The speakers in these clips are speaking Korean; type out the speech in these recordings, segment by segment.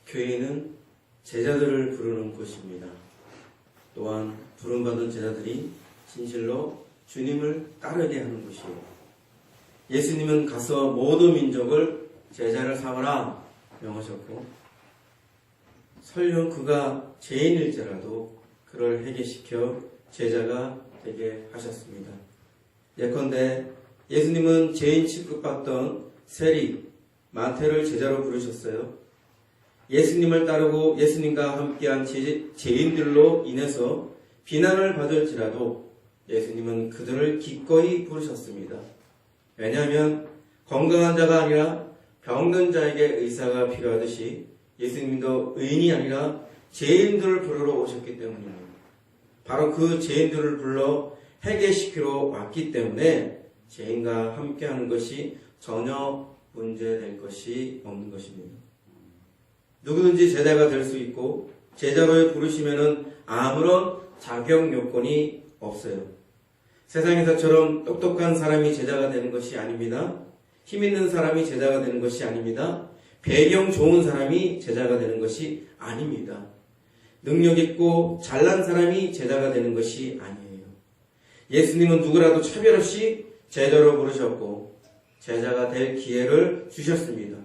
교회는 제자들을 부르는 곳입니다. 또한 부름받은 제자들이 진실로 주님을 따르게 하는 곳이에요. 예수님은 가서 모든 민족을 제자를 삼으라 명하셨고, 설령 그가 죄인일지라도 그를 회개시켜 제자가 되게 하셨습니다. 예컨대 예수님은 죄인 취급받던 세리 마태를 제자로 부르셨어요. 예수님을 따르고 예수님과 함께한 죄인들로 인해서 비난을 받을지라도 예수님은 그들을 기꺼이 부르셨습니다. 왜냐하면 건강한 자가 아니라 병든 자에게 의사가 필요하듯이 예수님도 의인이 아니라 죄인들을 부르러 오셨기 때문입니다. 바로 그 죄인들을 불러 회개시키러 왔기 때문에 죄인과 함께하는 것이 전혀 문제될 것이 없는 것입니다. 누구든지 제자가 될 수 있고 제자로 부르시면은 아무런 자격 요건이 없어요. 세상에서처럼 똑똑한 사람이 제자가 되는 것이 아닙니다. 힘 있는 사람이 제자가 되는 것이 아닙니다. 배경 좋은 사람이 제자가 되는 것이 아닙니다. 능력 있고 잘난 사람이 제자가 되는 것이 아니에요. 예수님은 누구라도 차별 없이 제자로 부르셨고 제자가 될 기회를 주셨습니다.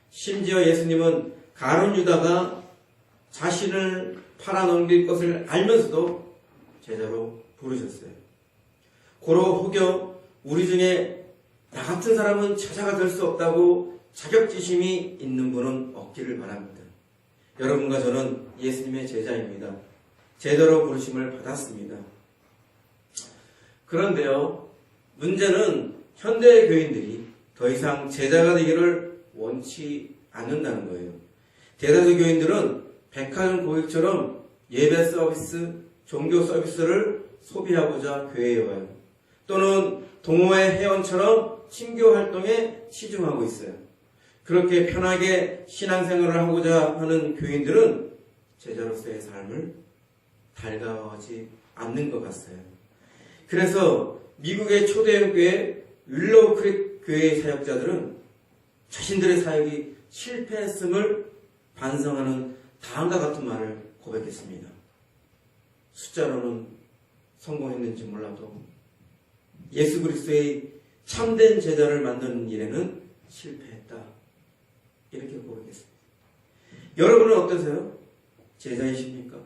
심지어 예수님은 가룟 유다가 자신을 팔아넘길 것을 알면서도 제자로 부르셨어요. 고로 혹여 우리 중에 나 같은 사람은 제자가 될 수 없다고 자격지심이 있는 분은 없기를 바랍니다. 여러분과 저는 예수님의 제자입니다. 제자로 부르심을 받았습니다. 그런데요, 문제는 현대 교인들이 더 이상 제자가 되기를 원치 않는다는 거예요. 대다수 교인들은 백화점 고객처럼 예배 서비스, 종교 서비스를 소비하고자 교회에 와요. 또는 동호회 회원처럼 친교 활동에 치중하고 있어요. 그렇게 편하게 신앙생활을 하고자 하는 교인들은 제자로서의 삶을 달가워하지 않는 것 같아요. 그래서 미국의 초대형 교회 윌로우 크릭 교회의 사역자들은 자신들의 사역이 실패했음을 반성하는 다음과 같은 말을 고백했습니다. 숫자로는 성공했는지 몰라도 예수 그리스도의 참된 제자를 만드는 일에는 실패했다. 이렇게 고백했습니다. 여러분은 어떠세요? 제자이십니까?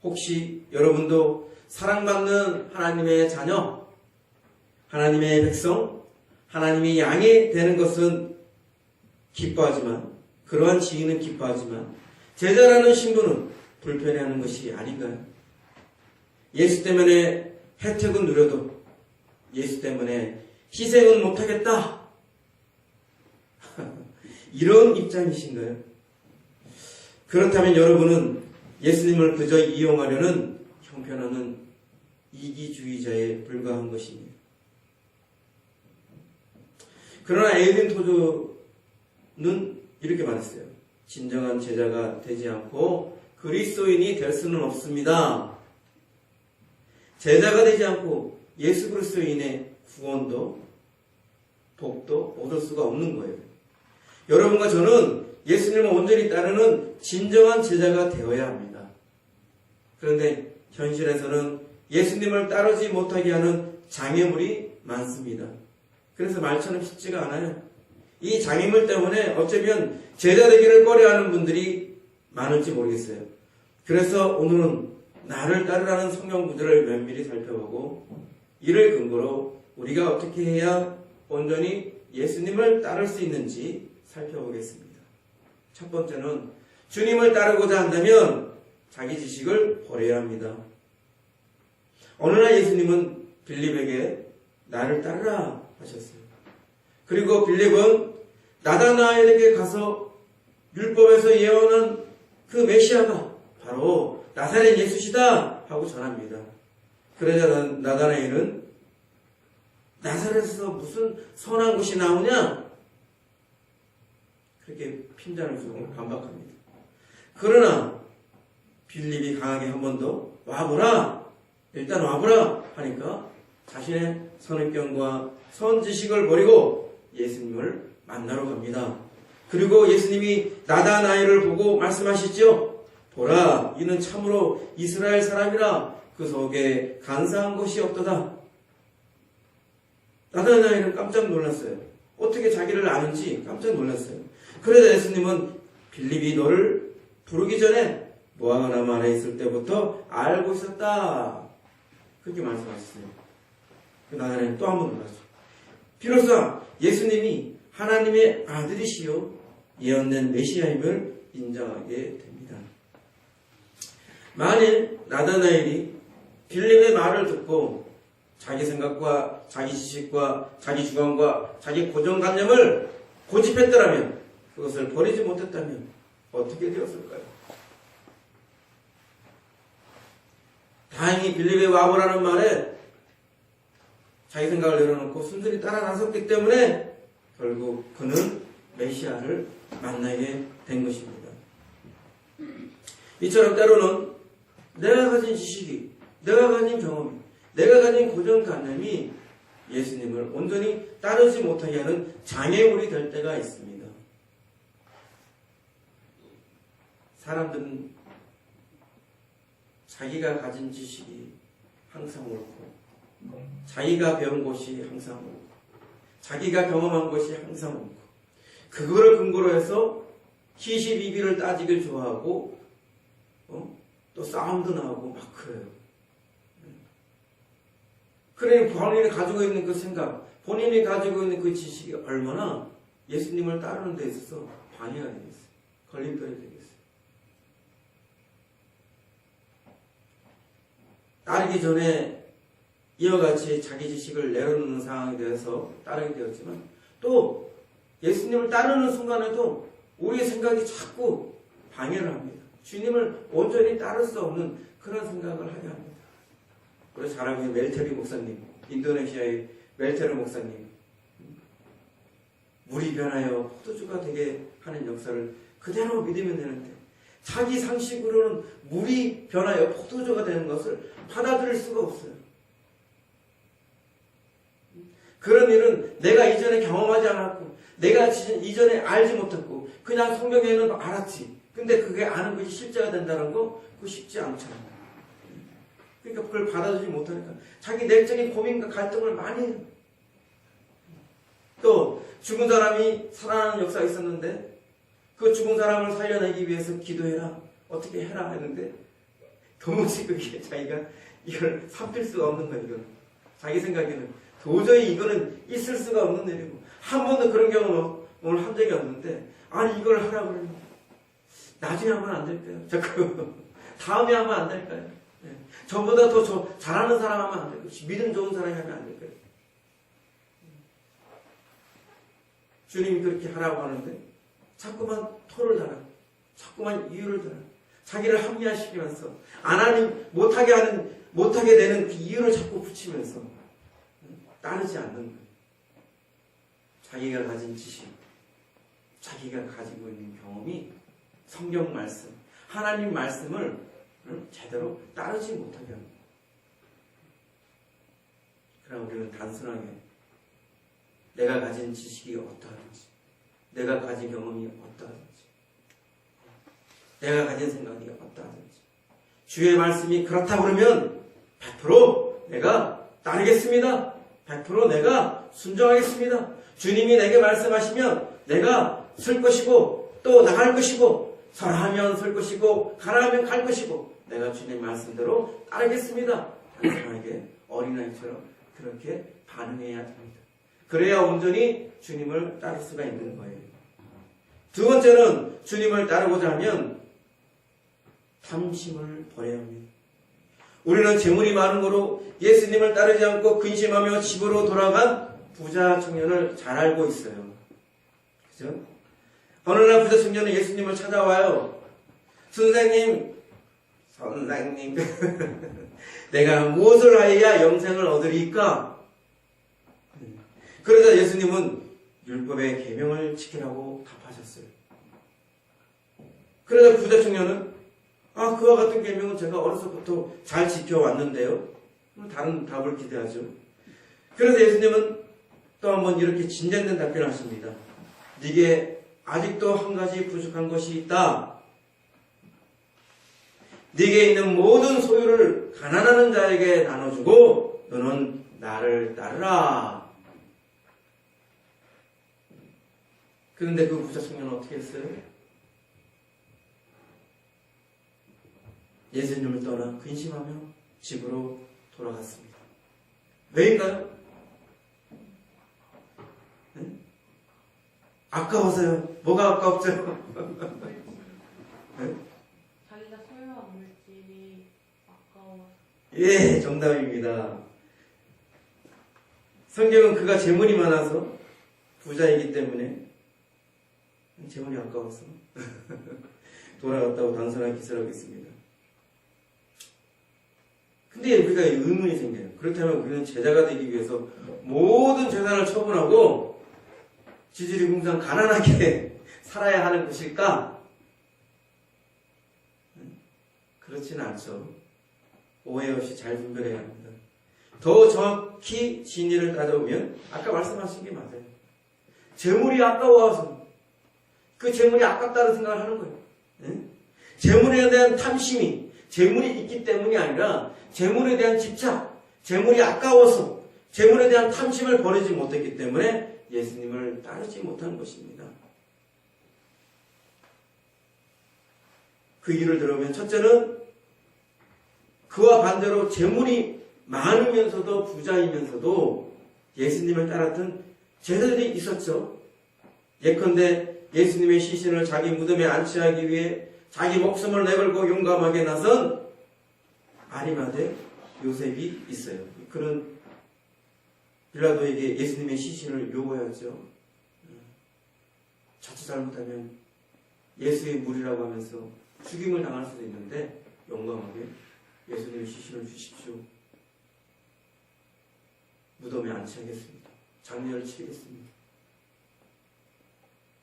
혹시 여러분도 사랑받는 하나님의 자녀, 하나님의 백성, 하나님의 양이 되는 것은 기뻐하지만, 그러한 지위는 기뻐하지만 제자라는 신분은 불편해하는 것이 아닌가요? 예수 때문에 혜택은 누려도 예수 때문에 희생은 못하겠다. 이런 입장이신가요? 그렇다면 여러분은 예수님을 그저 이용하려는 형편없는 이기주의자에 불과한 것입니다. 그러나 에이든 토저는 이렇게 말했어요. 진정한 제자가 되지 않고 그리스도인이 될 수는 없습니다. 제자가 되지 않고 예수 그리스도인의 구원도 복도 얻을 수가 없는 거예요. 여러분과 저는 예수님을 온전히 따르는 진정한 제자가 되어야 합니다. 그런데 현실에서는 예수님을 따르지 못하게 하는 장애물이 많습니다. 그래서 말처럼 쉽지가 않아요. 이 장애물 때문에 어쩌면 제자 되기를 꺼려하는 분들이 많을지 모르겠어요. 그래서 오늘은 나를 따르라는 성경 구절을 면밀히 살펴보고 이를 근거로 우리가 어떻게 해야 온전히 예수님을 따를 수 있는지 살펴보겠습니다. 첫 번째는 주님을 따르고자 한다면 자기 지식을 버려야 합니다. 어느 날 예수님은 빌립에게 나를 따르라 하셨어요. 그리고 빌립은 나다나엘에게 가서 율법에서 예언한 그 메시아가 바로 나사렛 예수시다 하고 전합니다. 그러자 나다나엘은 나사렛에서 무슨 선한 것이 나오냐? 그렇게 핀잔을 주고 반박합니다. 그러나 빌립이 강하게 한 번 더 와보라, 일단 와보라 하니까 자신의 선입견과 선지식을 버리고 예수님을 만나러 갑니다. 그리고 예수님이 나다나엘을 보고 말씀하시죠. 보라, 이는 참으로 이스라엘 사람이라 그 속에 간사한 것이 없도다. 나다나엘은 깜짝 놀랐어요. 어떻게 자기를 아는지 깜짝 놀랐어요. 그러자 예수님은 빌립이 너를 부르기 전에 무화과나무 안에 있을 때부터 알고 있었다. 그렇게 말씀하셨어요. 나다나엘은 또 한 번 놀랐어요. 비로소 예수님이 하나님의 아들이시요 예언된 메시아임을 인정하게 됩니다. 만일 나다나엘이 빌립의 말을 듣고 자기 생각과 자기 지식과 자기 주관과 자기 고정관념을 고집했더라면, 그것을 버리지 못했다면 어떻게 되었을까요? 다행히 빌립의 와보라는 말에 자기 생각을 내려놓고 순순히 따라 나섰기 때문에 결국 그는 메시아를 만나게 된 것입니다. 이처럼 때로는 내가 가진 지식이, 내가 가진 경험이, 내가 가진 고정관념이 예수님을 온전히 따르지 못하게 하는 장애물이 될 때가 있습니다. 사람들은 자기가 가진 지식이 항상 옳고, 자기가 배운 것이 항상 옳고, 자기가 경험한 것이 항상 옳고, 그거를 근거로 해서 시시비비를 따지길 좋아하고, 또 싸움도 나오고 막 그래요. 그러니 본인이 가지고 있는 그 생각, 본인이 가지고 있는 그 지식이 얼마나 예수님을 따르는 데 있어서 방해가 되겠어요. 걸림돌이 되겠어요. 따르기 전에 이와 같이 자기 지식을 내려놓는 상황에 대해서 따르게 되었지만, 또 예수님을 따르는 순간에도 우리의 생각이 자꾸 방해를 합니다. 주님을 온전히 따를 수 없는 그런 생각을 하게 합니다. 우리 잘 알고 있는 멜테르 목사님, 인도네시아의 멜테르 목사님, 물이 변하여 포도주가 되게 하는 역사를 그대로 믿으면 되는데, 자기 상식으로는 물이 변하여 포도주가 되는 것을 받아들일 수가 없어요. 그런 일은 내가 이전에 경험하지 않았고, 내가 이전에 알지 못했고, 그냥 성경에는 알았지. 근데 그게 아는 것이 실제가 된다는 거, 그거 쉽지 않잖아요. 그러니까 그걸 받아들이지 못하니까 자기 내적인 고민과 갈등을 많이 해요. 또 죽은 사람이 살아나는 역사가 있었는데, 그 죽은 사람을 살려내기 위해서 기도해라, 어떻게 해라 했는데, 도무지 그게 자기가 이걸 삼킬 수가 없는 거예요. 이건 자기 생각에는 도저히 이거는 있을 수가 없는 일이고, 한 번도 그런 경험을 한 적이 없는데, 아니 이걸 하라고 그러면 나중에 하면 안 될까요? 자꾸 다음에 하면 안 될까요? 네. 저보다 더 잘하는 사람 하면 안 될까요? 믿음 좋은 사람이 하면 안 될까요? 주님이 그렇게 하라고 하는데 자꾸만 토를 달아, 자꾸만 이유를 달아, 자기를 합리화시키면서 못하게 되는 그 이유를 자꾸 붙이면서 따르지 않는 거예요. 자기가 가진 지식, 자기가 가지고 있는 경험이 성경 말씀, 하나님 말씀을 제대로 따르지 못하게 합니다. 그럼 우리는 단순하게 내가 가진 지식이 어떠하든지, 내가 가진 경험이 어떠하든지, 내가 가진 생각이 어떠하든지, 주의 말씀이 그렇다고 그러면 100% 내가 따르겠습니다. 100% 내가 순종하겠습니다. 주님이 내게 말씀하시면 내가 설 것이고, 또 나갈 것이고, 서라 하면 설 것이고, 가라 하면 갈 것이고, 내가 주님 말씀대로 따르겠습니다. 단순하게 어린아이처럼 그렇게 반응해야 됩니다. 그래야 온전히 주님을 따를 수가 있는 거예요. 두 번째는 주님을 따르고자 하면 탐심을 버려야 합니다. 우리는 재물이 많은 거로 예수님을 따르지 않고 근심하며 집으로 돌아간 부자 청년을 잘 알고 있어요. 그죠? 어느 날 부자 청년은 예수님을 찾아와요. 선생님, 내가 무엇을 하여야 영생을 얻으리까? 그러자 예수님은 율법의 계명을 지키라고 답하셨어요. 그러자 부자 청년은 그와 같은 계명은 제가 어려서부터 잘 지켜왔는데요. 다른 답을 기대하죠. 그래서 예수님은 또 한번 이렇게 진전된 답변을 하십니다. 네게 아직도 한 가지 부족한 것이 있다. 네게 있는 모든 소유를 가난한 자에게 나눠주고 너는 나를 따르라. 그런데 그 부자 청년은 어떻게 했어요? 예수님을 떠나 근심하며 집으로 돌아갔습니다. 왜인가요? 네? 아까워서요. 뭐가 아까웠죠? 네? 자기가 소유한 물질이 아까워. 예, 정답입니다. 성경은 그가 재물이 많아서 부자이기 때문에 재물이 아까워서 돌아갔다고 단순한 기사를 하겠습니다. 근데 우리가 의문이 생겨요. 그렇다면 우리는 제자가 되기 위해서 모든 재산을 처분하고 지질이공상 가난하게 살아야 하는 것일까? 그렇지는 않죠. 오해 없이 잘 분별해야 합니다. 더 정확히 진리를 따져보면 아까 말씀하신 게 맞아요. 재물이 아까워서 그 재물이 아깝다는 생각을 하는 거예요. 재물에 대한 탐심이 재물이 있기 때문이 아니라 재물에 대한 집착, 재물이 아까워서 재물에 대한 탐심을 버리지 못했기 때문에 예수님을 따르지 못한 것입니다. 그 이유를 들어보면 첫째는 그와 반대로 재물이 많으면서도 부자이면서도 예수님을 따랐던 제자들이 있었죠. 예컨대 예수님의 시신을 자기 무덤에 안치하기 위해 자기 목숨을 내걸고 용감하게 나선 아리마대 요셉이 있어요. 그런 빌라도에게 예수님의 시신을 요구하였죠. 자칫 잘못하면 예수의 무리라고 하면서 죽임을 당할 수도 있는데 용감하게 예수님의 시신을 주십시오. 무덤에 안치하겠습니다. 장례를 치르겠습니다.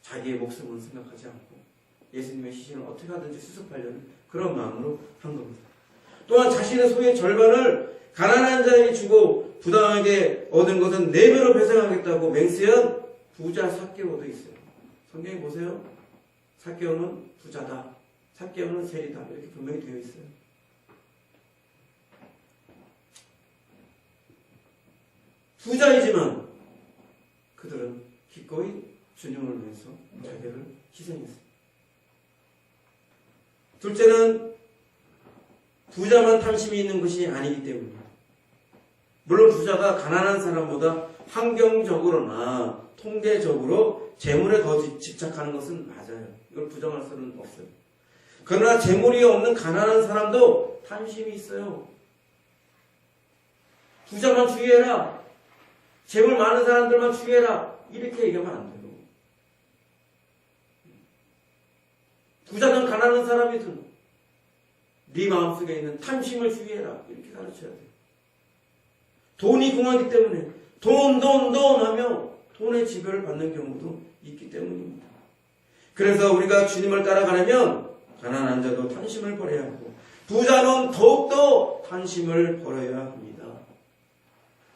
자기의 목숨은 생각하지 않고 예수님의 시신을 어떻게 하든지 수습하려는 그런 마음으로 한 겁니다. 또한 자신의 소유의 절반을 가난한 자에게 주고 부당하게 얻은 것은 4배로 배상하겠다고 맹세한 부자 삭개오도 있어요. 성경에 보세요. 삭개오는 부자다. 삭개오는 세리다. 이렇게 분명히 되어 있어요. 부자이지만 그들은 기꺼이 주님을 위해서 자기를 희생했습니다. 둘째는 부자만 탐심이 있는 것이 아니기 때문입니다. 물론 부자가 가난한 사람보다 환경적으로나 통계적으로 재물에 더 집착하는 것은 맞아요. 이걸 부정할 수는 없어요. 그러나 재물이 없는 가난한 사람도 탐심이 있어요. 부자만 주의해라. 재물 많은 사람들만 주의해라. 이렇게 얘기하면 안 돼요. 부자든 가난한 사람이든 네 마음속에 있는 탐심을 주의해라. 이렇게 가르쳐야 돼요. 돈이 궁하기 때문에 돈 하며 돈의 지배를 받는 경우도 있기 때문입니다. 그래서 우리가 주님을 따라가려면 가난한 자도 탐심을 버려야 하고 부자는 더욱더 탐심을 버려야 합니다.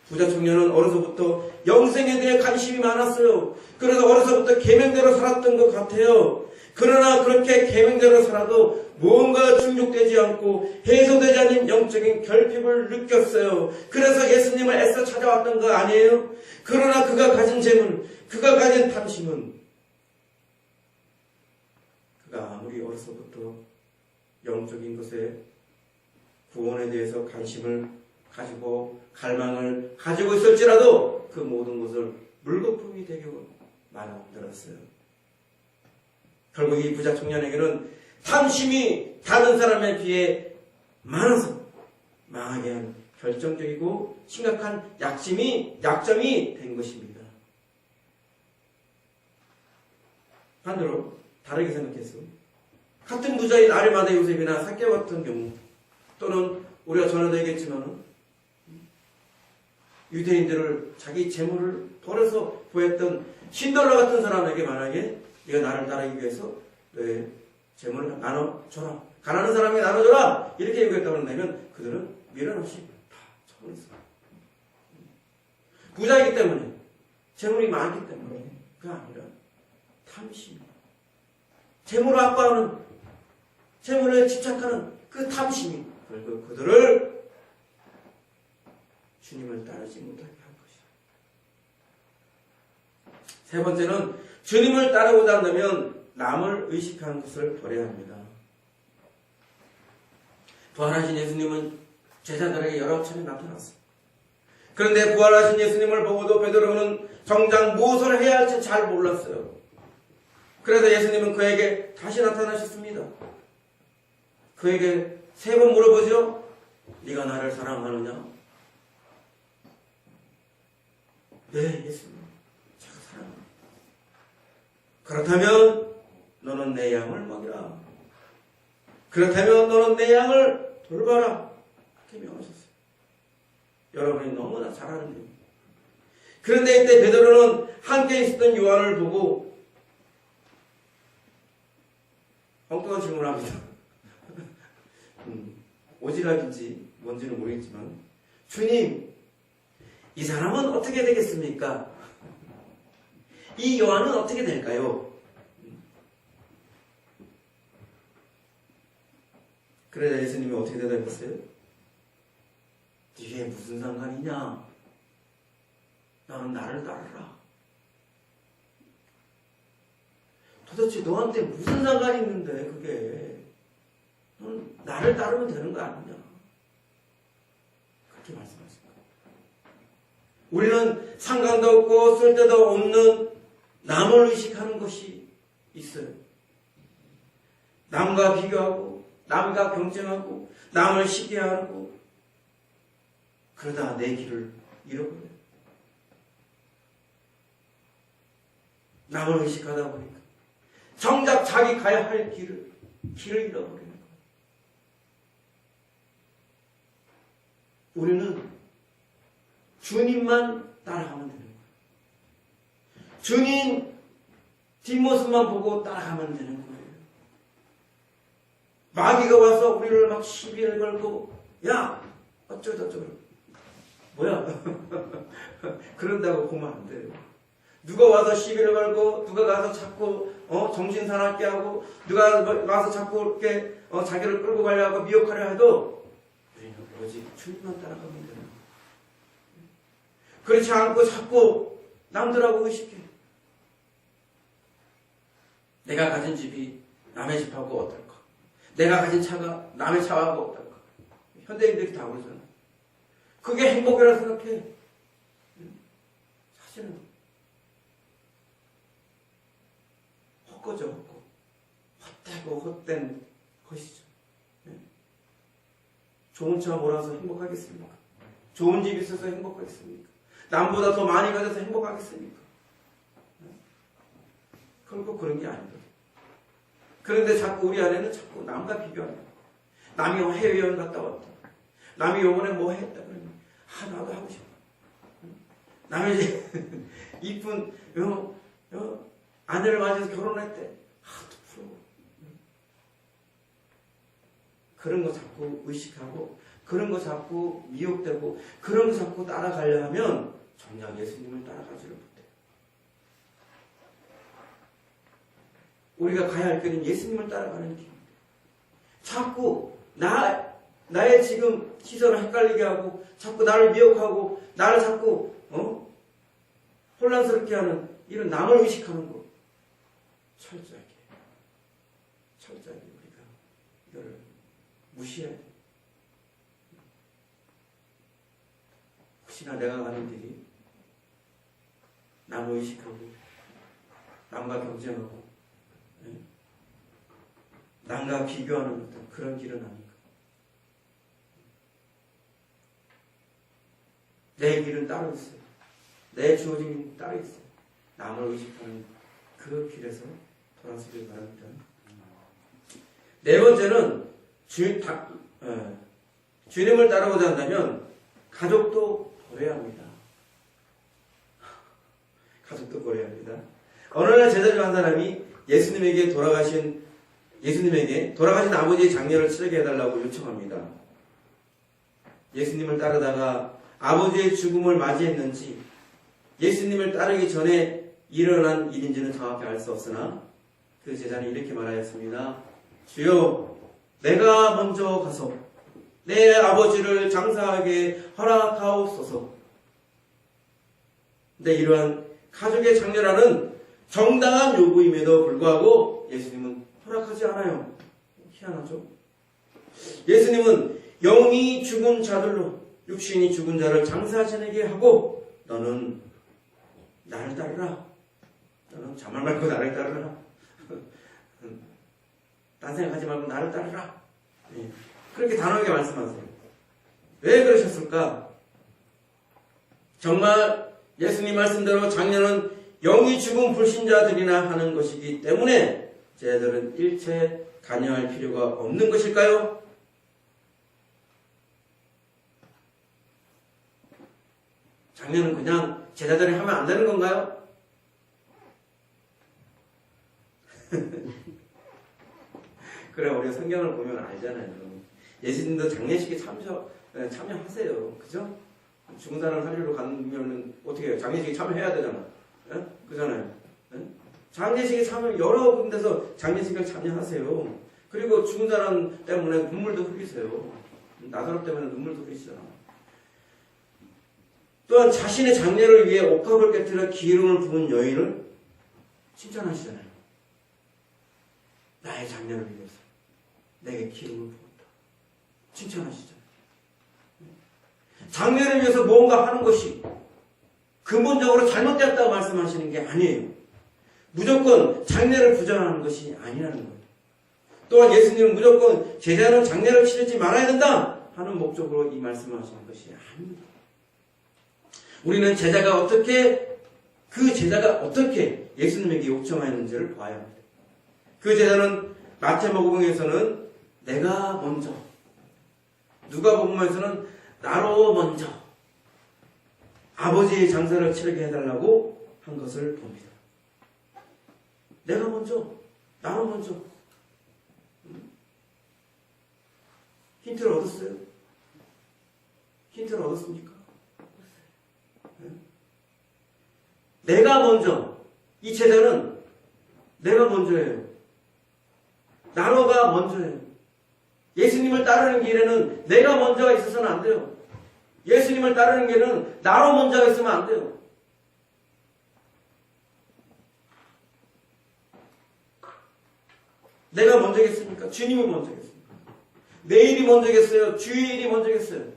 부자 청년은 어려서부터 영생에 대해 관심이 많았어요. 그래서 어려서부터 계명대로 살았던 것 같아요. 그러나 그렇게 계명대로 살아도 무언가 충족되지 않고 해소되지 않는 영적인 결핍을 느꼈어요. 그래서 예수님을 애써 찾아왔던 거 아니에요? 그러나 그가 가진 재물, 그가 가진 탐심은 그가 아무리 어려서부터 영적인 것에 구원에 대해서 관심을 가지고 갈망을 가지고 있을지라도 그 모든 것을 물거품이 되게 만들었어요. 결국 이 부자 청년에게는 탐심이 다른 사람에 비해 많아서 망하게 한 결정적이고 심각한 약점이 된 것입니다. 반대로 다르게 생각해서 같은 부자인 아리마대 요셉이나 삭개오 같은 경우 또는 우리가 전에도 얘기했지만 유대인들을 자기 재물을 버려서 구했던 신돌라 같은 사람에게 만약에 네가 나를 따르기 위해서 너의 재물을 나눠줘라. 가난한 사람에게 나눠줘라. 이렇게 얘기했다고 한다면 그들은 미련 없이 다 처분했어요. 부자이기 때문에 재물이 많기 때문에 그가 아니라 탐심입니다. 재물을 압박하는, 재물에 집착하는 그 탐심이 결국 그들을 주님을 따르지 못하게 한 것이다. 세 번째는 주님을 따르고자 한다면 남을 의식하는 것을 버려야 합니다. 부활하신 예수님은 제자들에게 여러 차례 나타났어요. 그런데 부활하신 예수님을 보고도 베드로는 정작 무엇을 해야 할지 잘 몰랐어요. 그래서 예수님은 그에게 다시 나타나셨습니다. 그에게 세 번 물어보죠. 네가 나를 사랑하느냐? 네, 예수님. 제가 사랑합니다. 그렇다면 너는 내 양을 먹이라. 그렇다면 너는 내 양을 돌봐라. 그렇게 명하셨어요. 여러분이 너무나 잘 아는 일입니다. 그런데 이때 베드로는 함께 있었던 요한을 보고 엉뚱한 질문을 합니다. 오지랖인지 뭔지는 모르겠지만, 주님, 이 사람은 어떻게 되겠습니까? 이 요한은 어떻게 될까요? 그러자 예수님이 어떻게 대답했어요? 이게 무슨 상관이냐? 너는 나를 따르라. 도대체 너한테 무슨 상관이 있는데 그게? 넌 나를 따르면 되는 거 아니냐? 그렇게 말씀하십니다. 우리는 상관도 없고 쓸데도 없는 남을 의식하는 것이 있어요. 남과 비교하고 남과 경쟁하고 남을 시기하고 그러다 내 길을 잃어버려요. 남을 의식하다 보니까 정작 자기 가야 할 길을 잃어버리는 거예요. 우리는 주님만 따라가면 되는 거예요. 주님 뒷모습만 보고 따라가면 되는 거예요. 마귀가 와서 우리를 막 시비를 걸고 야 어쩌고저쩌고 뭐야 그런다고 보면 안 돼요. 누가 와서 시비를 걸고 누가 가서 자꾸 정신 사납게 하고 누가 와서 자꾸 이렇게 자기를 끌고 가려고 하고 미혹하려 해도 우리는 오직 주님만 따라가면 되는 거예요. 그렇지 않고 자꾸 남들하고 의식해. 내가 가진 집이 남의 집하고 어떨까? 내가 가진 차가 남의 차하고 어떨까? 현대인들이 다 그러잖아. 그게 행복이라 생각해. 사실은 헛거죠, 헛거. 헛되고 헛된 것이죠. 좋은 차 몰아서 행복하겠습니까? 좋은 집 있어서 행복하겠습니까? 남보다 더 많이 가져서 행복하겠습니까? 결국 그런 게 아니다. 그런데 자꾸 우리 안에는 자꾸 남과 비교하는 거예요. 남이 해외여행 갔다 왔다. 남이 요번에 뭐 했다 그러면 나도 하고 싶어. 남이 이제 이쁜 아내를 맞아서 결혼했대. 또 부러워. 그런 거 자꾸 의식하고 그런 거 자꾸 미혹되고 그런 거 자꾸 따라가려 하면 정작 예수님을 따라가지를 못해요. 우리가 가야 할 길은 예수님을 따라가는 길입니다. 자꾸 나의 지금 시선을 헷갈리게 하고 자꾸 나를 미혹하고 나를 자꾸 혼란스럽게 하는 이런 남을 의식하는 거 철저하게 우리가 이거를 무시해야 돼요. 혹시나 내가 가는 길이 남을 의식하고 남과 경쟁하고 남과 비교하는 어떤 그런 길은 아닌가. 내 길은 따로 있어요. 내 주어진 길은 따로 있어요. 남을 의식하는 그 길에서 돌아서길 바랍니다. 네 번째는 주님을 따라오자 한다면 가족도 버려야 합니다. 가족도 버려야 합니다. 어느 날 제자 중 한 사람이 예수님에게 돌아가신 아버지의 장례를 치르게 해달라고 요청합니다. 예수님을 따르다가 아버지의 죽음을 맞이했는지 예수님을 따르기 전에 일어난 일인지는 정확히 알 수 없으나 그 제자는 이렇게 말하였습니다. 주여, 내가 먼저 가서 내 아버지를 장사하게 허락하옵소서. 근데 이러한 가족의 장례라는 정당한 요구임에도 불구하고 예수님은 허락하지 않아요. 희한하죠? 예수님은 영이 죽은 자들로 육신이 죽은 자를 장사 지내게 하고 너는 나를 따르라. 너는 자말 말고 나를 따르라. 딴 생각하지 말고 나를 따르라. 그렇게 단호하게 말씀하세요. 왜 그러셨을까? 정말 예수님 말씀대로 장례는 영이 죽은 불신자들이나 하는 것이기 때문에 제자들은 일체 관여할 필요가 없는 것일까요? 장례는 그냥 제자들이 하면 안 되는 건가요? 그래, 우리가 성경을 보면 알잖아요. 예수님도 장례식에 참여하세요. 그죠? 죽은 사람 살리러 가면 어떻게 해요? 장례식에 참여해야 되잖아. 예? 그잖아요. 예? 장례식에 참여, 여러 군데서 장례식에 참여하세요. 그리고 죽은 사람 때문에 눈물도 흘리세요. 나 사람 때문에 눈물도 흘리시잖아. 또한 자신의 장례를 위해 옥합을 깨뜨려 기름을 부은 여인을 칭찬하시잖아요. 나의 장례를 위해서 내게 기름을 부었다. 칭찬하시잖아요. 장례를 위해서 무언가 하는 것이 근본적으로 잘못되었다고 말씀하시는 게 아니에요. 무조건 장례를 부정하는 것이 아니라는 거예요. 또한 예수님은 무조건 제자는 장례를 치르지 말아야 된다 하는 목적으로 이 말씀을 하시는 것이 아닙니다. 우리는 그 제자가 어떻게 예수님에게 요청하였는지를 봐야 합니다. 그 제자는 마태복음에서는 내가 먼저, 누가복음에서는 나로 먼저 아버지의 장사를 치르게 해달라고 한 것을 봅니다. 내가 먼저, 나로 먼저. 힌트를 얻었어요? 힌트를 얻었습니까? 내가 먼저, 이 제자는 내가 먼저예요. 나로가 먼저예요. 예수님을 따르는 길에는 내가 먼저가 있어서는 안 돼요. 예수님을 따르는 길에는 나로 먼저가 있으면 안 돼요. 내가 먼저겠습니까? 주님이 먼저겠습니까? 내일이 먼저겠어요? 주일이 먼저겠어요?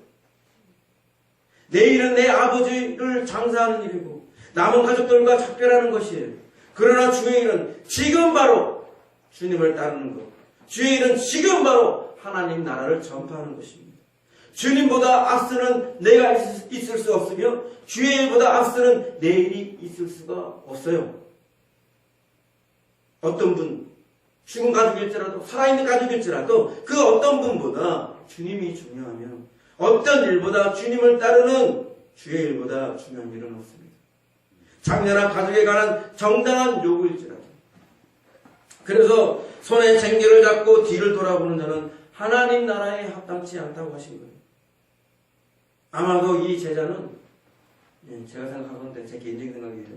내일은 내 아버지를 장사하는 일이고 남은 가족들과 작별하는 것이에요. 그러나 주일은 지금 바로 주님을 따르는 것. 주일은 지금 바로 하나님 나라를 전파하는 것입니다. 주님보다 앞서는 내가 있을 수 없으며 주일보다 앞서는 내일이 있을 수가 없어요. 어떤 분, 죽은 가족일지라도 살아있는 가족일지라도 그 어떤 분보다 주님이 중요하며 어떤 일보다 주님을 따르는 주의 일보다 중요한 일은 없습니다. 장례나 가족에 관한 정당한 요구일지라도. 그래서 손에 쟁기를 잡고 뒤를 돌아보는 자는 하나님 나라에 합당치 않다고 하신 거예요. 아마도 이 제자는, 제가 생각하건데 제 개인적인 생각이에요.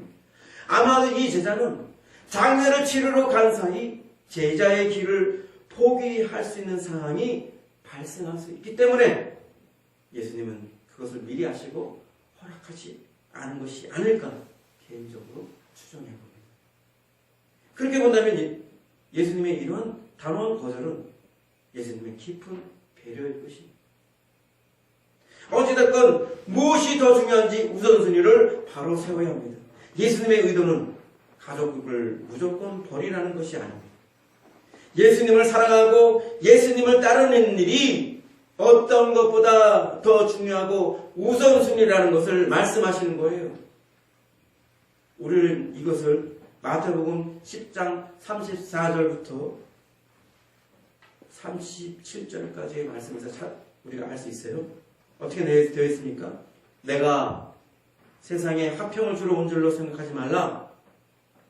아마도 이 제자는 장례를 치르러 간 사이 제자의 길을 포기할 수 있는 상황이 발생할 수 있기 때문에 예수님은 그것을 미리 하시고 허락하지 않은 것이 아닐까 개인적으로 추정해 봅니다. 그렇게 본다면 예수님의 이러한 단호한 거절은 예수님의 깊은 배려일 것입니다. 어찌됐건 무엇이 더 중요한지 우선순위를 바로 세워야 합니다. 예수님의 의도는 가족을 무조건 버리라는 것이 아닙니다. 예수님을 사랑하고 예수님을 따르는 일이 어떤 것보다 더 중요하고 우선순위라는 것을 말씀하시는 거예요. 우리는 이것을 마태복음 10장 34절부터 37절까지의 말씀에서 우리가 알 수 있어요. 어떻게 되어 있습니까? 내가 세상에 화평을 주러 온 줄로 생각하지 말라.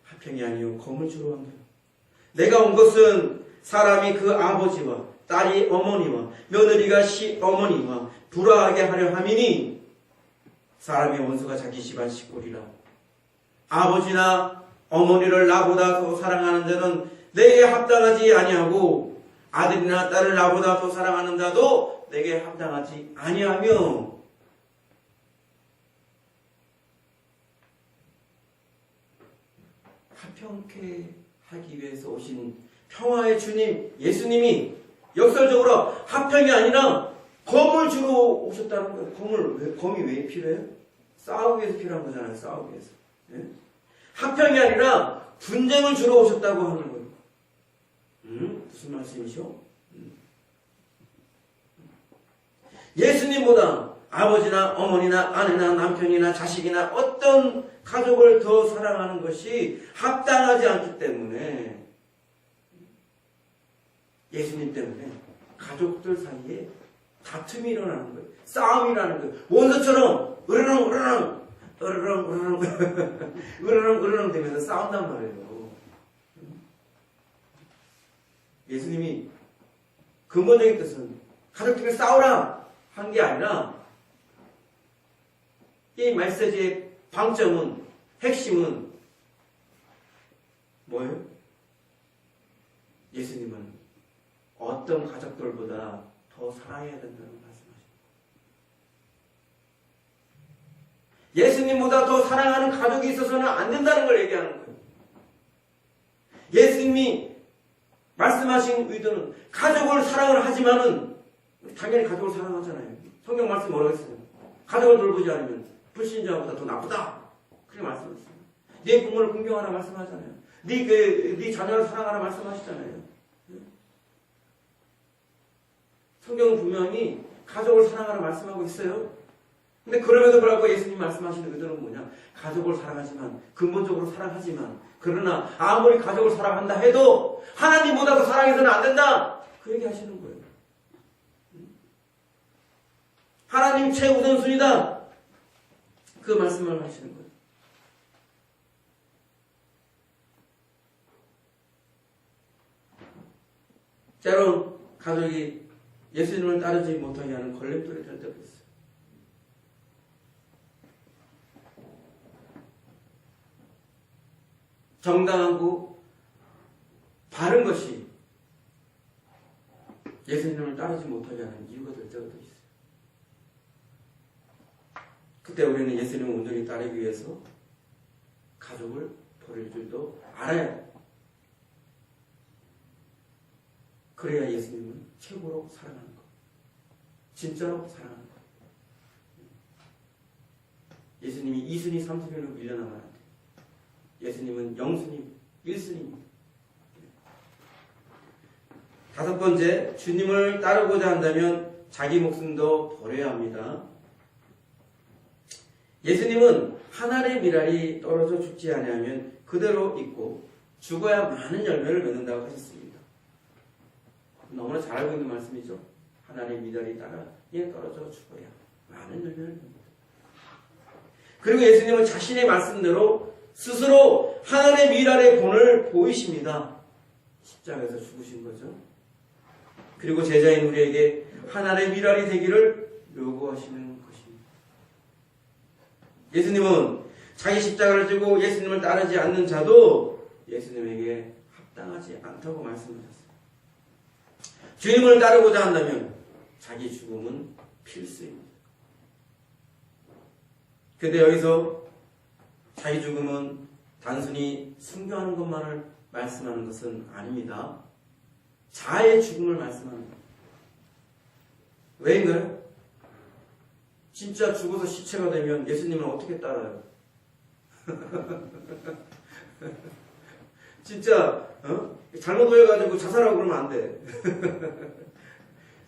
화평이 아니요 검을 주러 온 거예요. 내가 온 것은 사람이 그 아버지와 딸이 어머니와 며느리가 시어머니와 불화하게 하려 함이니 사람의 원수가 자기 집안 식구리라. 아버지나 어머니를 나보다 더 사랑하는 자는 내게 합당하지 아니하고 아들이나 딸을 나보다 더 사랑하는 자도 내게 합당하지 아니하며 화평케 하기 위해서 오신 평화의 주님 예수님이 역설적으로 화평이 아니라 검을 주러 오셨다는 거예요. 검이 왜 필요해요? 싸우기 위해서 필요한 거잖아요. 싸우기 위해서. 예? 화평이 아니라 분쟁을 주러 오셨다고 하는 거예요. 무슨 말씀이죠? 예수님보다 아버지나 어머니나 아내나 남편이나 자식이나 어떤 가족을 더 사랑하는 것이 합당하지 않기 때문에 예수님 때문에 가족들 사이에 다툼이 일어나는 거예요. 싸움이 일어나는 거예요. 원수처럼 으르렁 으르렁 되면서 싸운단 말이에요. 예수님이 근본적인 뜻은 가족들이 싸우라 한 게 아니라 이 메시지의 방점은 핵심은 뭐예요? 예수님은 어떤 가족들보다 더 사랑해야 된다는 말씀하십니다. 예수님보다 더 사랑하는 가족이 있어서는 안 된다는 걸 얘기하는 거예요. 예수님이 말씀하신 의도는 가족을 사랑을 하지만은 당연히 가족을 사랑하잖아요. 성경 말씀 뭐라고 했어요? 가족을 돌보지 않으면 불신자보다 더 나쁘다. 그렇게 말씀했어요. 네 부모를 공경하라 말씀하잖아요. 네 자녀를 사랑하라 말씀하시잖아요. 성경은 분명히 가족을 사랑하라 말씀하고 있어요. 근데 그럼에도 불구하고 예수님 말씀하시는 의도는 뭐냐? 가족을 사랑하지만, 근본적으로 사랑하지만, 그러나 아무리 가족을 사랑한다 해도 하나님보다 더 사랑해서는 안 된다. 그 얘기 하시는 거예요. 하나님 최우선순위다. 그 말씀을 하시는 거예요. 때론 가족이 예수님을 따르지 못하게 하는 걸림돌이 될 때도 있어요. 정당하고 바른 것이 예수님을 따르지 못하게 하는 이유가 될 때도 있어요. 그때 우리는 예수님을 온전히 따르기 위해서 가족을 버릴 줄도 알아야 해요. 그래야 예수님을 최고로 사랑하는 것. 진짜로 사랑하는 것. 예수님이 2순위, 3순위로 밀려나가면 안 돼요. 예수님은 0순위, 1순위입니다. 다섯 번째, 주님을 따르고자 한다면 자기 목숨도 버려야 합니다. 예수님은 하늘의 미랄이 떨어져 죽지 아니하면 그대로 있고 죽어야 많은 열매를 맺는다고 하셨습니다. 너무나 잘 알고 있는 말씀이죠. 하늘의 미랄이 떨어져 죽어야 많은 열매를 맺는다. 그리고 예수님은 자신의 말씀대로 스스로 하늘의 미랄의 본을 보이십니다. 십자가에서 죽으신 거죠. 그리고 제자인 우리에게 하늘의 미랄이 되기를 요구하시는 것입니다. 예수님은 자기 십자가를 지고 예수님을 따르지 않는 자도 예수님에게 합당하지 않다고 말씀하셨습니다. 주님을 따르고자 한다면 자기 죽음은 필수입니다. 근데 여기서 자기 죽음은 단순히 순교하는 것만을 말씀하는 것은 아닙니다. 자의 죽음을 말씀하는 겁니다. 왜인가요? 진짜 죽어서 시체가 되면 예수님은 어떻게 따라요? 진짜 잘못 오해가지고 자살하고 그러면 안 돼.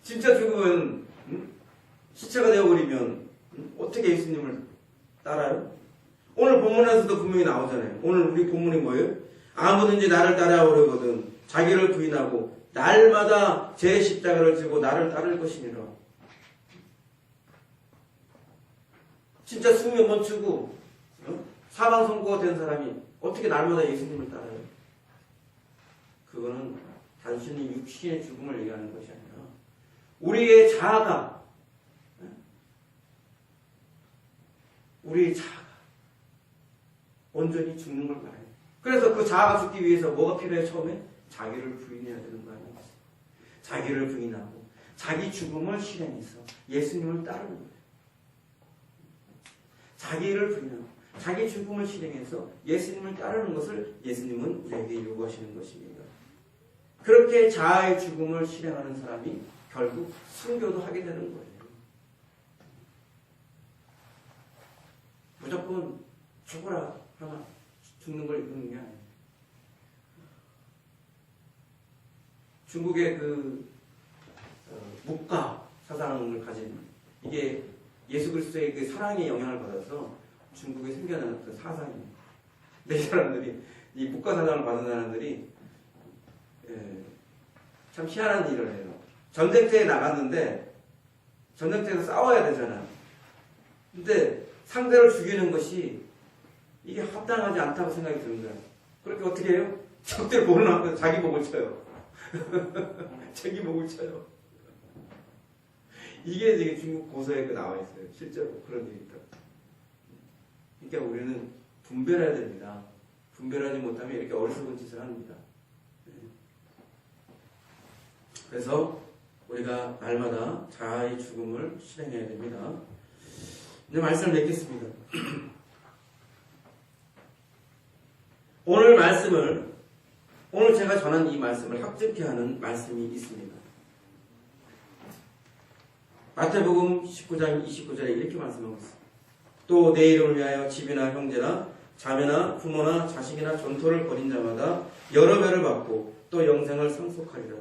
진짜 죽으면 시체가 되어버리면 어떻게 예수님을 따라요? 오늘 본문에서도 분명히 나오잖아요. 오늘 우리 본문이 뭐예요? 아무든지 나를 따라오려거든 자기를 부인하고 날마다 제 십자가를 지고 나를 따를 것이니라. 진짜 수명 멈추고 사망 선고가 된 사람이 어떻게 날마다 예수님을 따라요? 그거는 단순히 육신의 죽음을 얘기하는 것이 아니라 우리의 자아가 온전히 죽는 걸 말해요. 그래서 그 자아가 죽기 위해서 뭐가 필요해요? 처음에? 자기를 부인해야 되는 거 아니겠어요? 자기를 부인하고 자기 죽음을 실행해서 예수님을 따르는 거예요. 자기를 부인하고 자기 죽음을 실행해서 예수님을 따르는 것을 예수님은 우리에게 요구하시는 것입니다. 그렇게 자아의 죽음을 실행하는 사람이 결국 순교도 하게 되는 거예요. 무조건 죽어라 하나 죽는 걸 이루는 게 아니에요. 중국의 묵가 사상을 가진 이게 예수 그리스도의 그 사랑의 영향을 받아서 중국에 생겨난 그 사상이에요. 근데 이 사람들이 이 묵가 사상을 받은 사람들이 참 희한한 일을 해요. 전쟁터에 나갔는데 전쟁터에서 싸워야 되잖아. 근데 상대를 죽이는 것이 이게 합당하지 않다고 생각이 드는 거예요. 그렇게 어떻게 해요? 적들 보는 앞에서 자기 목을 쳐요. 자기 목을 쳐요. 이게 지금 중국 고서에 나와 있어요. 실제로 그런 일이 있다. 그러니까 우리는 분별해야 됩니다. 분별하지 못하면 이렇게 어리석은 짓을 합니다. 그래서 우리가 날마다 자아의 죽음을 실행해야 됩니다. 이제 말씀을 맺겠습니다. 오늘 제가 전한 이 말씀을 확증케 하는 말씀이 있습니다. 마태복음 19장 29절에 이렇게 말씀하고 있습니다. 또 내 이름을 위하여 집이나 형제나 자매나 부모나 자식이나 전토를 벌인 자마다 여러 배를 받고 또 영생을 상속하리라.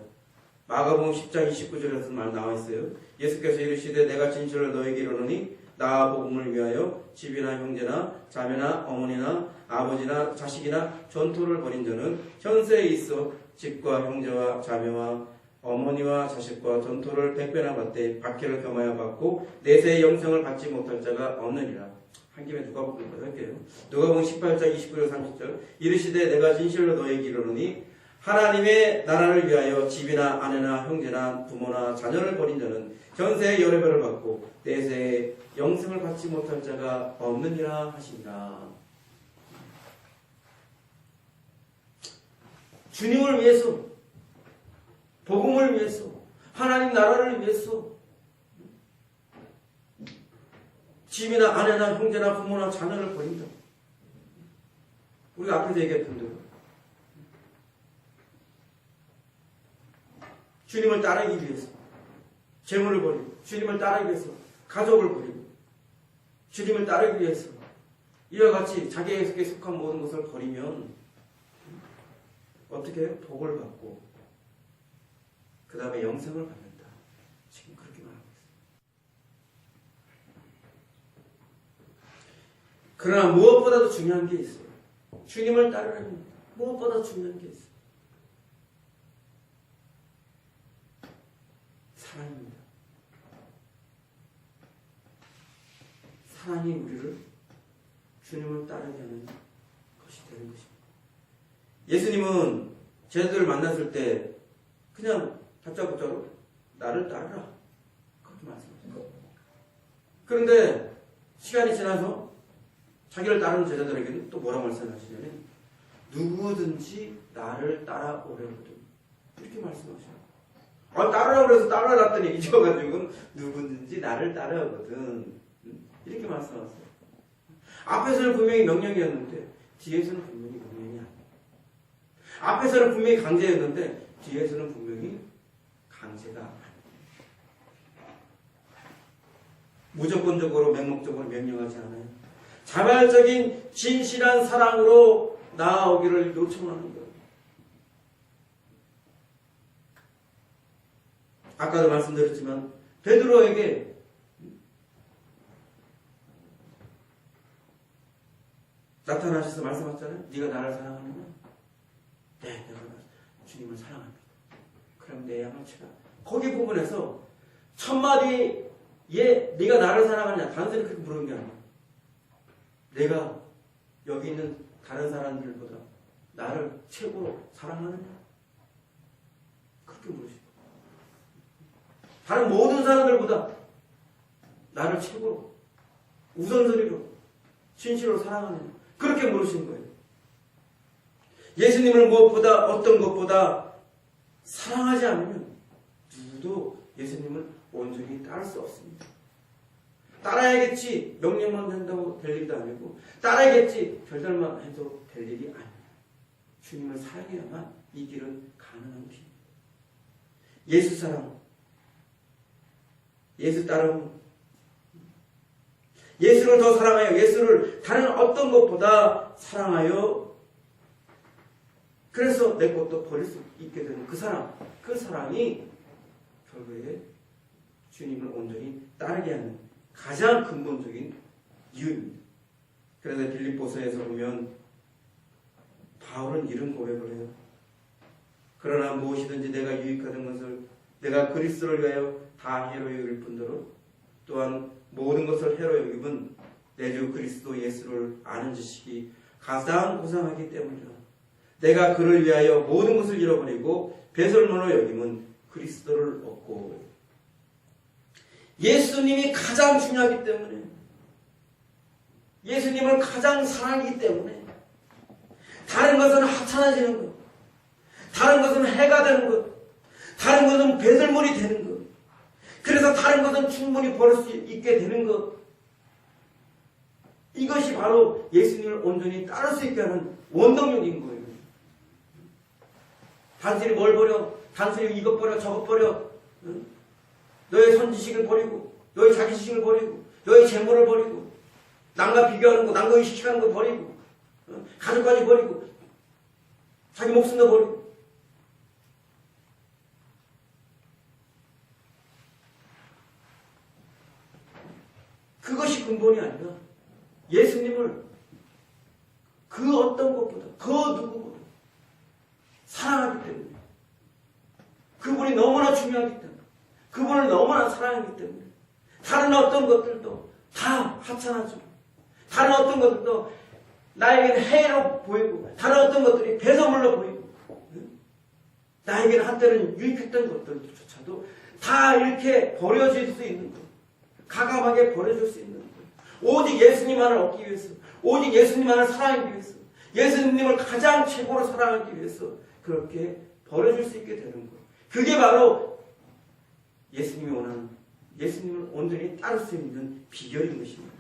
마가복음 10장 29절에서 말 나와 있어요. 예수께서 이르시되 내가 진실로 너에게 이르노니 나 복음을 위하여 집이나 형제나 자매나 어머니나 아버지나 자식이나 전토를 벌인 자는 현세에 있어 집과 형제와 자매와 어머니와 자식과 전토를 100배나 받되 박해를 겸하여 받고 내세의 영생을 받지 못할 자가 없느니라. 한 김에 누가복음 할게요. 누가복음 18장 29절 30절 이르시되 내가 진실로 너에게 이르노니 하나님의 나라를 위하여 집이나 아내나 형제나 부모나 자녀를 버린 자는 현세의 여러 배를 받고 내세의 영생을 받지 못할 자가 없느니라 하시니라. 주님을 위해서, 복음을 위해서, 하나님 나라를 위해서 집이나 아내나 형제나 부모나 자녀를 버린다. 우리가 앞에서 얘기했던 대로 주님을 따르기 위해서 재물을 버리고 주님을 따르기 위해서 가족을 버리고 주님을 따르기 위해서 이와 같이 자기에게 속한 모든 것을 버리면 어떻게 해요? 복을 받고 그 다음에 영생을 받는다. 지금 그렇게 말하고 있어요. 그러나 무엇보다도 중요한 게 있어요. 주님을 따르려면 무엇보다 중요한 게 있어요. 사랑입니다. 사랑이 우리를 주님을 따르게 하는 것이 되는 것입니다. 예수님은 제자들을 만났을 때 그냥 다짜고짜로 나를 따르라 그렇게 말씀하셨어요. 그런데 시간이 지나서 자기를 따르는 제자들에게는 또 뭐라고 말씀하시냐면 누구든지 나를 따라오려거든 이렇게 말씀하셔요. 따르라고 그래서 따라놨더니 잊어가지고 누구든지 나를 따라오거든 이렇게 말씀하셨어요. 앞에서는 분명히 명령이었는데 뒤에서는 분명히 명령이 아니에요. 앞에서는 분명히 강제였는데 뒤에서는 분명히 강제가 아니에요. 무조건적으로 맹목적으로 명령하지 않아요. 자발적인 진실한 사랑으로 나아오기를 요청하는 거예요. 아까도 말씀드렸지만 베드로에게 나타나셔서 말씀하셨잖아요. 네가 나를 사랑하느냐? 네, 내가 주님을 사랑합니다. 그럼 내 양을 치라. 거기 부분에서 첫 마디에 네가 나를 사랑하느냐? 단순히 그렇게 물은 게 아니에요. 내가 여기 있는 다른 사람들보다 나를 최고로 사랑하느냐? 그렇게 물으시고 다른 모든 사람들보다 나를 최고로 우선순위로 진실로 사랑하느냐? 그렇게 물으신 거예요. 예수님을 무엇보다 어떤 것보다 사랑하지 않으면 누구도 예수님을 온전히 따를 수 없습니다. 따라야겠지 명령만 한다고 될 일도 아니고 따라야겠지 별달만 해도 될 일이 아닙니다. 주님을 사랑해야만 이 길은 가능한 길입니다. 예수 사랑, 예수 따름, 예수를 더 사랑하여 예수를 다른 어떤 것보다 사랑하여 그래서 내 것도 버릴 수 있게 되는 그 사랑, 그 사랑이 결국에 주님을 온전히 따르게 하는 가장 근본적인 이유입니다. 그래서 빌립보서에서 보면 바울은 이런 고백을 해요. 그러나 무엇이든지 내가 유익하던 것을 내가 그리스도를 위하여 다 해로 여길 뿐더러 또한 모든 것을 해로 여김은 내 주 그리스도 예수를 아는 지식이 가장 고상하기 때문이라. 내가 그를 위하여 모든 것을 잃어버리고 배설물로 여김은 그리스도를 얻고. 예수님이 가장 중요하기 때문에, 예수님을 가장 사랑하기 때문에 다른 것은 하찮아지는 것, 다른 것은 해가 되는 것, 다른 것은 배설물이 되는 것, 그래서 다른 것은 충분히 버릴 수 있게 되는 것, 이것이 바로 예수님을 온전히 따를 수 있게 하는 원동력인 거예요. 단순히 뭘 버려, 단순히 이것 버려 저것 버려, 너의 선지식을 버리고 너의 자기지식을 버리고 너의 재물을 버리고 남과 비교하는 거, 남과 의식하는 거 버리고 가족까지 버리고 자기 목숨도 버리고 그것이 근본이 아니라 예수님을 그 어떤 것보다 그 누구보다 사랑하기 때문에 그분이 너무나 중요하기 때문에 그분을 너무나 사랑하기 때문에 다른 어떤 것들도 다 하찮아지고 다른 어떤 것들도 나에게는 해로 보이고 다른 어떤 것들이 배설물로 보이고 나에게는 한때는 유익했던 것들조차도 다 이렇게 버려질 수 있는 것, 가감하게 버려질 수 있는 것, 오직 예수님만을 얻기 위해서, 오직 예수님만을 사랑하기 위해서, 예수님을 가장 최고로 사랑하기 위해서 그렇게 버려질 수 있게 되는 것, 그게 바로 예수님이 원하는, 예수님을 온전히 따를 수 있는 비결인 것입니다.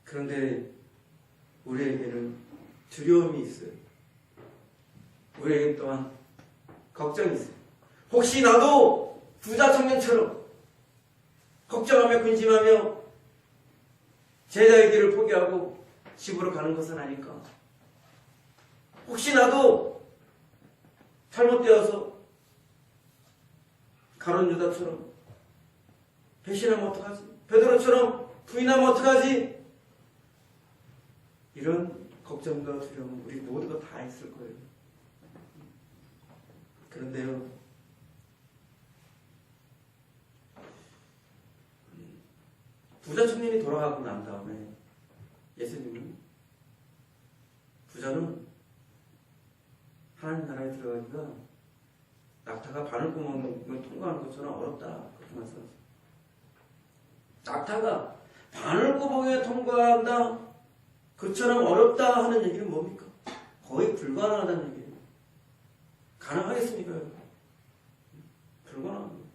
그런데 우리에게는 두려움이 있어요. 우리에게 또한 걱정이 있어요. 혹시 나도 부자 청년처럼 걱정하며 근심하며 제자의 길을 포기하고 집으로 가는 것은 아닐까? 혹시 나도 잘못되어서 가룟 유다처럼 배신하면 어떡하지? 베드로처럼 부인하면 어떡하지? 이런 걱정과 두려움은 우리 모두가 다 있을 거예요. 그런데요, 부자 청년이 돌아가고 난 다음에 예수님은 부자는 하나님 나라에 들어가기가 낙타가 바늘구멍을 통과하는 것처럼 어렵다, 그렇게 말씀하셨어요. 낙타가 바늘구멍에 통과한다, 그처럼 어렵다 하는 얘기는 뭡니까? 거의 불가능하다는 얘기예요. 가능하겠습니까? 불가능합니다.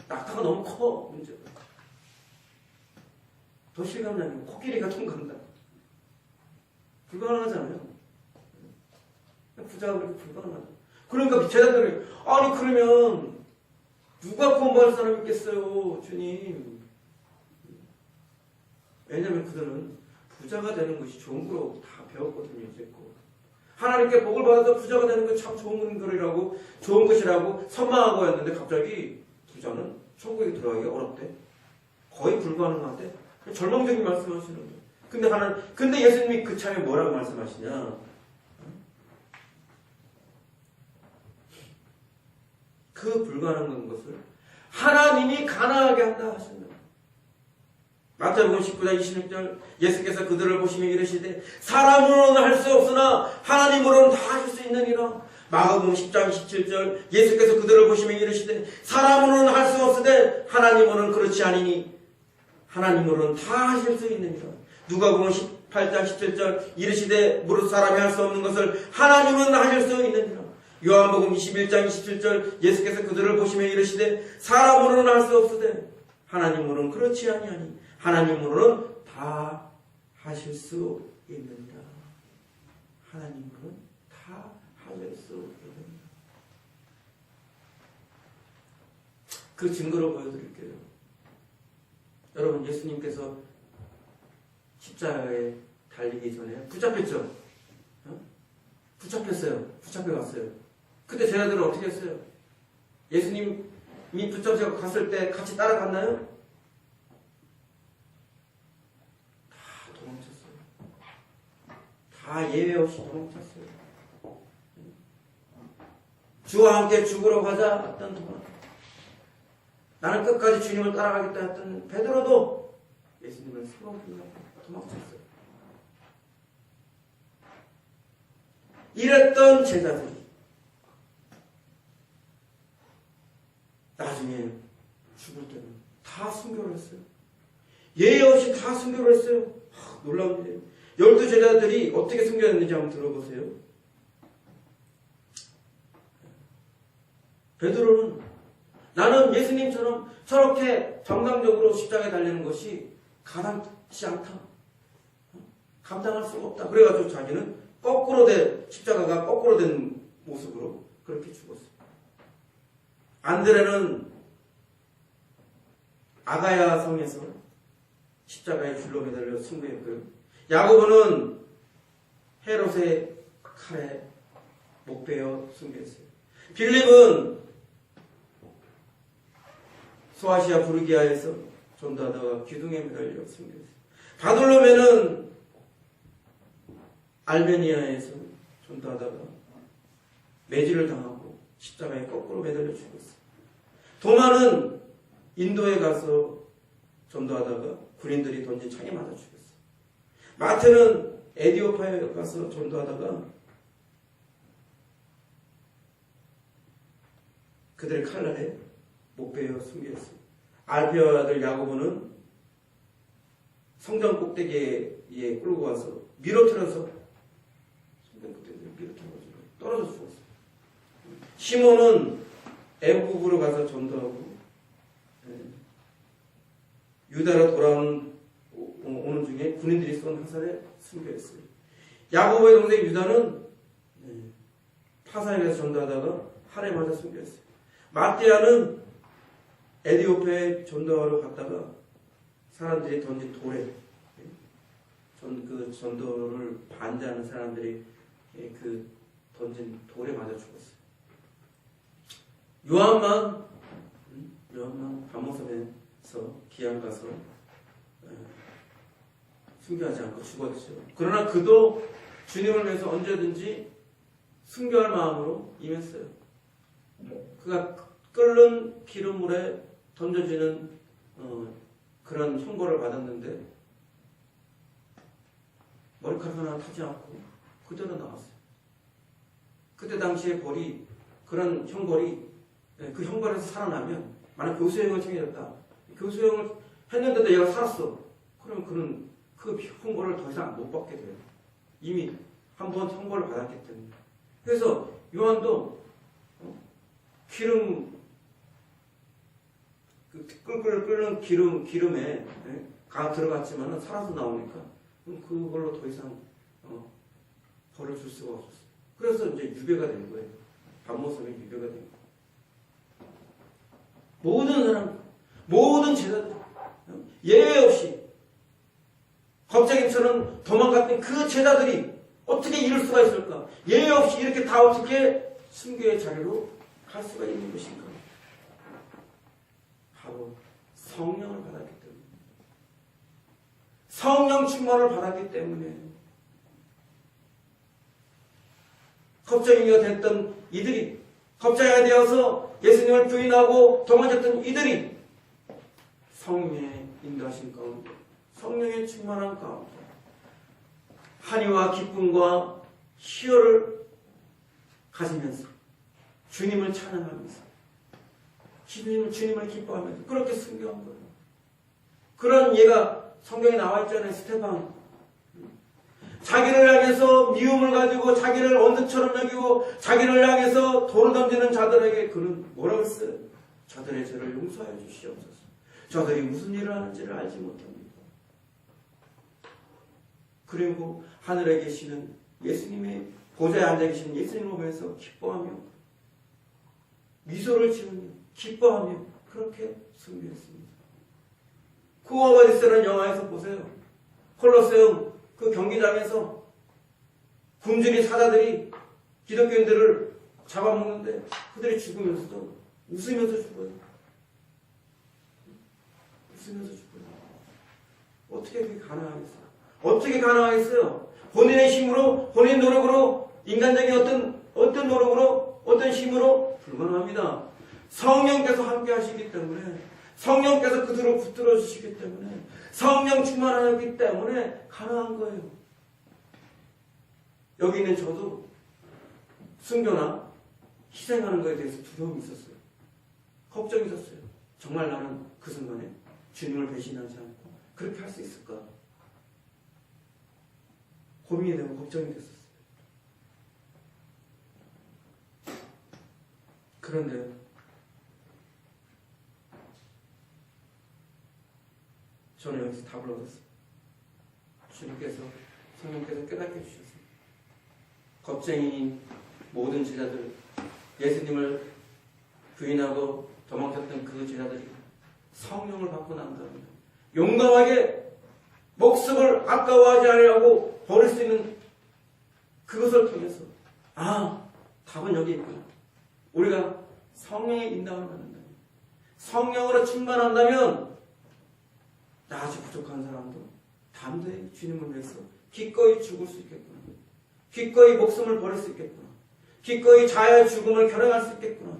낙타가 너무 커, 문제가. 더 실감나면 코끼리가 통과한다. 불가능하잖아요. 부자가 그렇게 불가능하다. 그러니까 제자들이, 아니 그러면 누가 구원받을 사람이 있겠어요, 주님? 왜냐하면 그들은 부자가 되는 것이 좋은 거라고 다 배웠거든요, 이제껏. 하나님께 복을 받아서 부자가 되는 건 참 좋은 거라고, 좋은 것이라고 선망하고 했는데 갑자기 부자는 천국에 들어가기가 어렵대. 거의 불가능한데. 절망적인 말씀하시는 거예요. 근데 예수님이 그 참에 뭐라고 말씀하시냐? 그 불가능한 것을 하나님이 가능하게 한다 하신다. 마태복음 19장 26절, 예수께서 그들을 보시며 이르시되 사람으로는 할 수 없으나 하나님으로는 다 하실 수 있느니라. 마가복음 10장 27절, 예수께서 그들을 보시며 이르시되 사람으로는 할 수 없으되 하나님으로는 그렇지 아니니 하나님으로는 다 하실 수 있느니라. 누가복음 18장 17절 이르시되 무릇 사람이 할 수 없는 것을 하나님은 하실 수 있느니라. 요한복음 21장 27절 예수께서 그들을 보시며 이르시되 사람으로는 할 수 없으되 하나님으로는 그렇지 아니하니 하나님으로는 다 하실 수 있느니라. 하나님으로는 다 하실 수 있느니라. 그 증거로 보여드릴게요. 여러분, 예수님께서 십자가에 달리기 전에 붙잡혔죠? 붙잡혔어요. 붙잡혀갔어요. 그때 제자들은 어떻게 했어요? 예수님이 붙잡혀 갔을 때 같이 따라갔나요? 다 도망쳤어요. 다 예외 없이 도망쳤어요. 주와 함께 죽으러 가자 했던 도망. 나는 끝까지 주님을 따라가겠다 했던 베드로도 예수님을 세워보려고 도망쳤어요. 이랬던 제자들이 나중에 죽을 때는 다 순교를 했어요. 예의 없이 다 순교를 했어요. 놀라운 일이에요. 12제자들이 어떻게 순교했는지 한번 들어보세요. 베드로는 나는 예수님처럼 저렇게 정상적으로 십자가에 달리는 것이 가당치 않다. 감당할 수가 없다. 그래가지고 자기는 십자가가 거꾸로 된 모습으로 그렇게 죽었어요. 안드레는 아가야 성에서 십자가에 줄로 매달려 순교했고요. 야고보는 헤롯의 칼에 목베어 순교했어요. 빌립은 소아시아 부르기아에서 전도하다가 기둥에 매달려 순교했어요. 바돌로메는 알베니아에서 전도하다가 매질을 당하고 십자가에 거꾸로 매달려 죽었어요. 도마는 인도에 가서 전도하다가 군인들이 던진 창에 맞아 죽었어요. 마태는 에디오파에 가서 전도하다가 그들의 칼날에 목베어 숨겼어요. 알페의 아들 야고보는 성전 꼭대기에 끌고 와서 밀어틀어서 성전 꼭대기에 밀어틀어가지고 떨어져 죽었어요. 시몬은 애국으로 가서 전도하고 유다로 오는 중에 군인들이 쏜 화살에 숨겨있어요. 야고보의 동생 유다는 파사에 가서 전도하다가 활에 맞아 숨겨있어요. 마띠아는 에디오페에 전도하러 갔다가 사람들이 던진 돌에 그 전도를 반대하는 사람들이 그 던진 돌에 맞아 죽었어요. 요한만 밤모섬에서 기양 가서 순교하지 않고 죽었죠. 그러나 그도 주님을 위해서 언제든지 순교할 마음으로 임했어요. 그가 끓는 기름물에 던져지는 그런 형벌을 받았는데 머리카락 하나 타지 않고 그대로 나왔어요. 그때 당시에 벌이 그런 형벌이 그 형벌에서 살아나면 만약 교수형을 청해졌다. 교수형을 했는데도 얘가 살았어. 그러면 그는 그 형벌을 더 이상 못 받게 돼요. 이미 한 번 형벌을 받았기 때문에. 그래서 요한도 끓는 기름에 가 들어갔지만 살아서 나오니까 그걸로 더 이상 벌을 줄 수가 없었어요. 그래서 이제 유배가 된 거예요. 밤모섬이 유배가 된 거예요. 모든 사람, 모든 제자들 예외 없이 겁쟁이처럼 도망갔던 그 제자들이 어떻게 이럴 수가 있을까? 예외 없이 이렇게 다 어떻게 순교의 자리로 갈 수가 있는 것인가? 바로 성령을 받았기 때문에, 성령 충만을 받았기 때문에 겁쟁이가 됐던 이들이, 겁쟁이가 되어서 예수님을 부인하고 도망쳤던 이들이 성령의 인도하신 가운데, 성령의 충만한 가운데 한이와 기쁨과 희열을 가지면서 주님을 찬양하면서 주님을 기뻐하면서 그렇게 순교한 거예요. 그런 예가 성경에 나와 있잖아요. 스테반. 자기를 향해서 미움을 가지고 자기를 원수처럼 여기고 자기를 향해서 돌을 던지는 자들에게 그는 뭐라고 했어요? 저들의 죄를 용서하여 주시옵소서. 저들이 무슨 일을 하는지를 알지 못합니다. 그리고 하늘에 계시는 예수님의 보좌에 앉아 계시는 예수님을 보면서 기뻐하며 미소를 지으며 기뻐하며 그렇게 숭배했습니다. 구원 어디서는 영화에서 보세요. 콜로세움 그 경기장에서 굶주린 사자들이 기독교인들을 잡아먹는데 그들이 죽으면서도 웃으면서 죽어요. 웃으면서 죽어요. 어떻게 그게 가능하겠어요? 어떻게 가능하겠어요? 본인의 힘으로, 본인 노력으로, 인간적인 어떤 노력으로, 어떤 힘으로 불가능합니다. 성령께서 함께 하시기 때문에, 성령께서 그들을 붙들어 주시기 때문에, 성령 충만하기 때문에 가능한 거예요. 여기 있는 저도 순교나 희생하는 것에 대해서 두려움이 있었어요. 걱정이 있었어요. 정말 나는 그 순간에 주님을 배신하지 않고 그렇게 할 수 있을까? 고민이 되고 걱정이 됐었어요. 그런데 저는 여기서 답을 얻었어요. 주님께서, 성령께서 깨닫게 해주셨어요. 겁쟁이인 모든 제자들, 예수님을 부인하고 도망쳤던 그 제자들이 성령을 받고 난 다음에 용감하게 목숨을 아까워하지 않으려고 버릴 수 있는 그것을 통해서 답은 여기 있구나. 우리가 성령의 인도함을 받는다면, 성령으로 충만한다면 나 아주 부족한 사람도 담대히 주님을 위해서 기꺼이 죽을 수 있겠구나. 기꺼이 목숨을 버릴 수 있겠구나. 기꺼이 자아의 죽음을 결행할 수 있겠구나.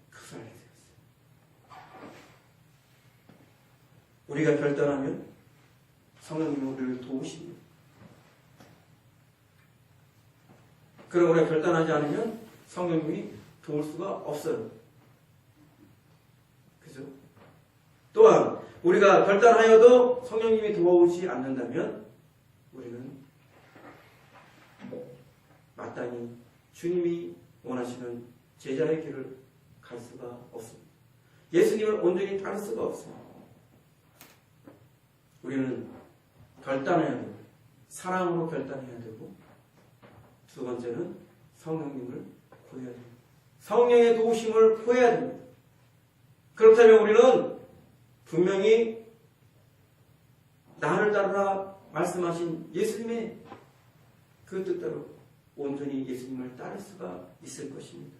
그것을 알게 되었어요. 우리가 결단하면 성령님이 우리를 도우십니다. 그럼 우리가 결단하지 않으면 성령님이 도울 수가 없어요. 그죠? 또한 우리가 결단하여도 성령님이 도와오지 않는다면 우리는 마땅히 주님이 원하시는 제자의 길을 갈 수가 없습니다. 예수님을 온전히 따를 수가 없습니다. 우리는 결단해야 되고 사랑으로 결단해야 되고 두 번째는 성령님을 구해야 됩니다. 성령의 도우심을 구해야 됩니다. 그렇다면 우리는 분명히 나를 따르라 말씀하신 예수님의 그 뜻대로 온전히 예수님을 따를 수가 있을 것입니다.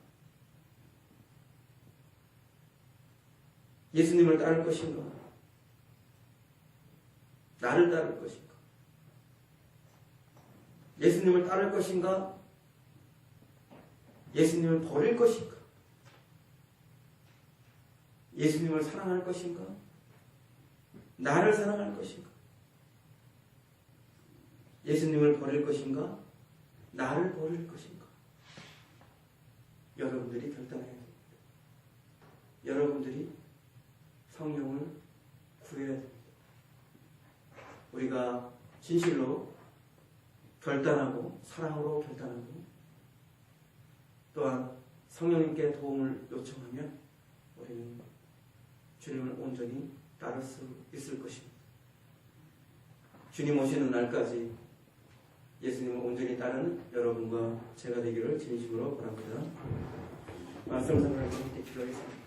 예수님을 따를 것인가? 나를 따를 것인가? 예수님을 따를 것인가? 예수님을 버릴 것인가? 예수님을 사랑할 것인가? 나를 사랑할 것인가? 예수님을 버릴 것인가? 나를 버릴 것인가? 여러분들이 결단해야 됩니다. 여러분들이 성령을 구해야 됩니다. 우리가 진실로 결단하고 사랑으로 결단하고 또한 성령님께 도움을 요청하면 우리는 주님을 온전히 따를 수 있을 것입니다. 주님 오시는 날까지 예수님을 온전히 따르는 여러분과 제가 되기를 진심으로 바랍니다. 말씀 전하는 분께 기도하겠습니다.